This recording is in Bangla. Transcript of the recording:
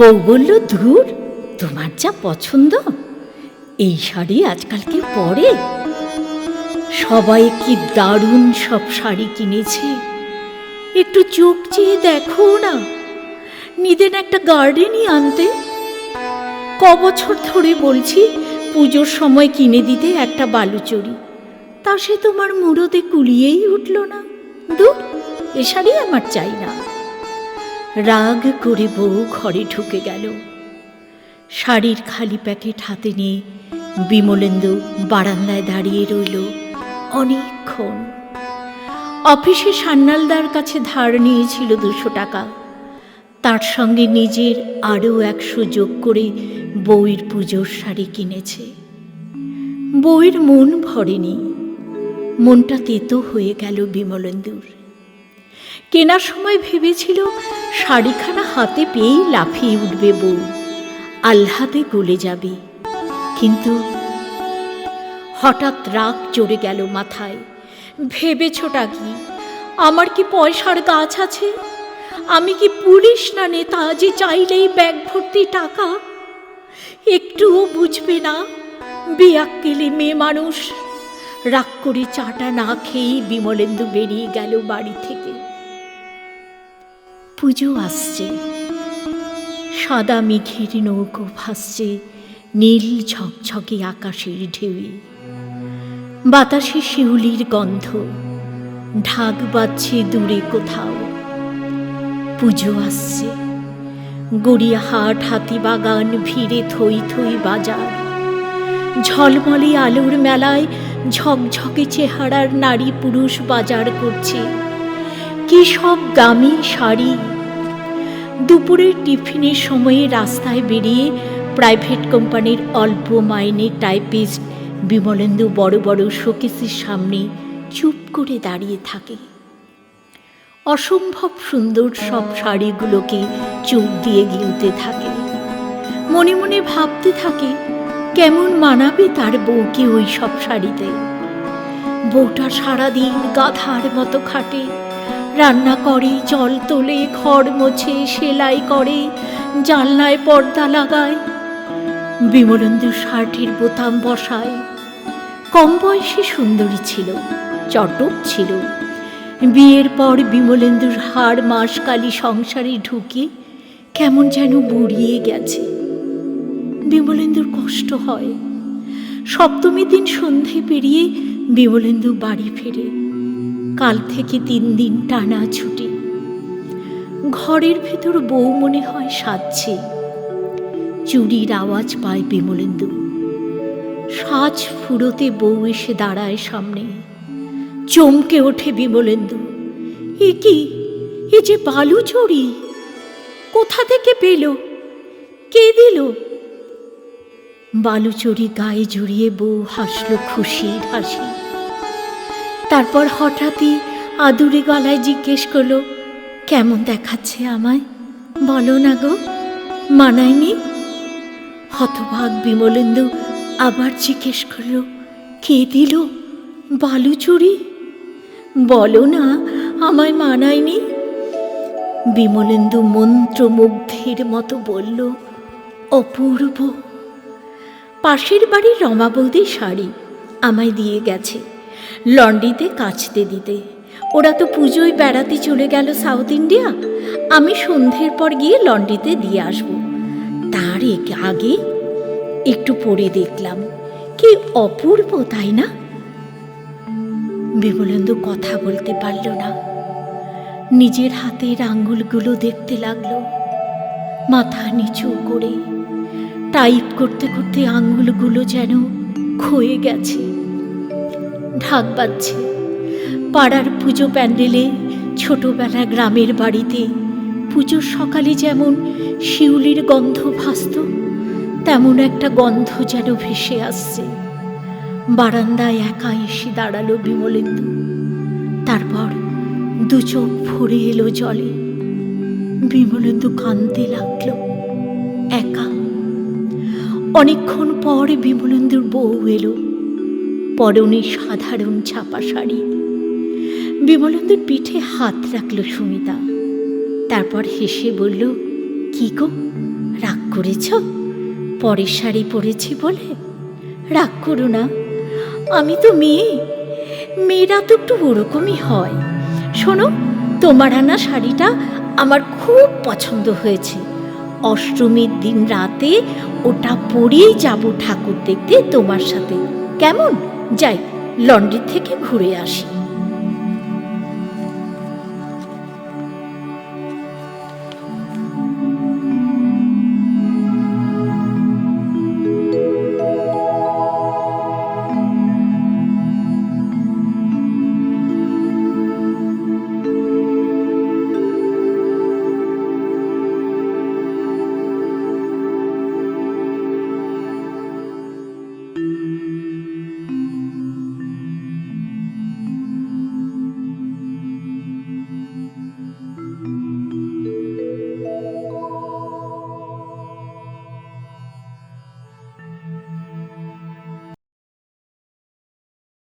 বউ বলল, ধুর, তোমার যা পছন্দ, এই শাড়ি আজকাল কেউ পরে? সবাই কি দারুণ সব শাড়ি কিনেছে, একটু চোখ চেয়ে দেখো না। নিদেন একটা গার্ডেনই আনতে। কবছর ধরে বলছি পুজোর সময় কিনে দিতে একটা বালুচরি, তা সে তোমার মুরোতে কুলিয়েই উঠল না। দূর, এ শাড়ি আমার চাই না। রাগ করে বউ ঘরে ঢুকে গেল। শাড়ির খালি প্যাকেট হাতে নিয়ে বিমলেন্দু বারান্দায় দাঁড়িয়ে রইল অনেকক্ষণ। অফিসে সান্যালদার কাছে ধার নিয়েছিল 200 টাকা, তার সঙ্গে নিজের আরও 100 যোগ করে বউয়ের পুজোর শাড়ি কিনেছে। বউয়ের মন ভরেনি, মনটা তেতো হয়ে গেল বিমলেন্দুর। কেনার সময় ভেবেছিল শাড়িখানা হাতে পেয়েই লাফিয়ে উঠবে বউ, আহ্লাদে গলে যাবে। কিন্তু হঠাৎ রাগ চড়ে গেল মাথায়। ভেবেছোটা কি, আমার কি পয়সার গাছ আছে? আমি কি পুলিশ না নেতা যে চাইলেই ব্যাগ ভর্তি টাকা? একটুও বুঝবে না, বেয়াক্কেলে মেয়ে মানুষ। রাগ করে চাটা না খেয়েই বিমলেন্দু বেরিয়ে গেল বাড়ি থেকে। পুজো আসছে, সাদা মেঘের নৌকো ভাসছে নীল ঝকঝকে আকাশের ঢেউয়ে। বাতাসে শিউলির গন্ধ, ঢাক বাজছে দূরে কোথাও। পুজো আসছে, গড়িয়াহাট, হাতিবাগান, ভিড়ে থই থই বাজার। ঝলমলে আলোর মেলায় ঝকঝকে চেহারার নারী পুরুষ বাজার করছে। কি সব দামি শাড়ি! দুপুরের টিফিনের সময়ে রাস্তায় বেরিয়ে প্রাইভেট কোম্পানির অল্প মাইনে টাইপিস্ট বিমলেন্দু বড় বড় শোকেসের সামনে চুপ করে দাঁড়িয়ে থাকে। অসম্ভব সুন্দর সব শাড়িগুলোকে চোখ দিয়ে গিলতে থাকে। মনে মনে ভাবতে থাকে কেমন মানাবে তার বউকে ওই সব শাড়িতে। বউটা সারাদিন গাধার মতো খাটে, রান্না করে, জল তোলে, ঘর মোছে, সেলাই করে, জানলায় পর্দা লাগায়। বিমলেন্দু শার্টের বোতাম বসায়। কম বয়সী সুন্দরী ছিল, চটক ছিল। বিয়ের পর বিমলেন্দুর হাড় মাসকালি সংসারে ঢুকে কেমন যেন বুড়িয়ে গেছে। বিমলেন্দুর কষ্ট হয়। সপ্তমী দিন সন্ধে পেরিয়ে বিমলেন্দু বাড়ি ফেরে। কাল থেকে 3 দিন টানা ছুটি। ঘরের ভেতর বউ মনে হয় সাজছে। চুরির আওয়াজ পায় বিমলেন্দু। সাজ ফুরোতে বউ এসে দাঁড়ায় সামনে। চমকে ওঠে বিমলেন্দু। এ কি, এ যে বালুচরি! কোথা থেকে পেল? কে দিল? বালুচরি গায়ে জড়িয়ে বউ হাসল খুশির হাসি। তারপর হঠাৎই আদুরে গলায় জিজ্ঞেস করল, কেমন দেখাচ্ছে আমায়? বলো না গো, মানায়নি? হতভাগ বিমলেন্দু আবার জিজ্ঞেস করল, কে দিল বালুচরি? বলো না, আমায় মানায়নি। বিমলেন্দু মন্ত্রমুগ্ধের মতো বলল, অপূর্ব। পাশের বাড়ির রমা বৌদির শাড়ি আমায় দিয়ে গেছে লন্ড্রিতে কাচতে দিতে। ওরা তো পুজোয় বেড়াতে চলে গেল সাউথ ইন্ডিয়া। আমি সন্ধ্যের পর গিয়ে লন্ড্রিতে দিয়ে আসব। তার আগে একটু পরে দেখলাম, কি অপূর্ব, তাই না? বিমলেন্দু কথা বলতে পারল না। নিজের হাতের আঙ্গুলগুলো দেখতে লাগলো, মাথা নিচু করে। টাইপ করতে করতে আঙ্গুলগুলো যেন ক্ষয়ে গেছে। ঢাক বাজছে। পাড়ার পুজো প্যান্ডেলে, ছোটবেলা গ্রামের বাড়িতে পুজোর সকালে যেমন শিউলির গন্ধ ভাসত, তেমন একটা গন্ধ যেন ভেসে আসছে। বারান্দায় একা এসে দাঁড়ালো বিমলেন্দু। তারপর 2 চোখ ভরে এলো জলে। বিমলেন্দু কাঁদতে লাগলো, একা। অনেকক্ষণ পর বিমলেন্দুর বউ এলো, পরনে সাধারণ ছাপা শাড়ি। বিমলেন্দুর পিঠে হাত রাখল সুমিতা। তারপর হেসে বলল, কি গো, করেছ পরের শাড়ি পরেছি বলে? রাগ করো না, আমি তো মেয়ে, মেয়েরা তো একটু ওরকমই হয়। শোনো, তোমার আনা শাড়িটা আমার খুব পছন্দ হয়েছে। অষ্টমীর দিন রাতে ওটা পরেই যাব ঠাকুর দেখতে তোমার সাথে, কেমন? যাই, লন্ড্রি থেকে ঘুরে আসি।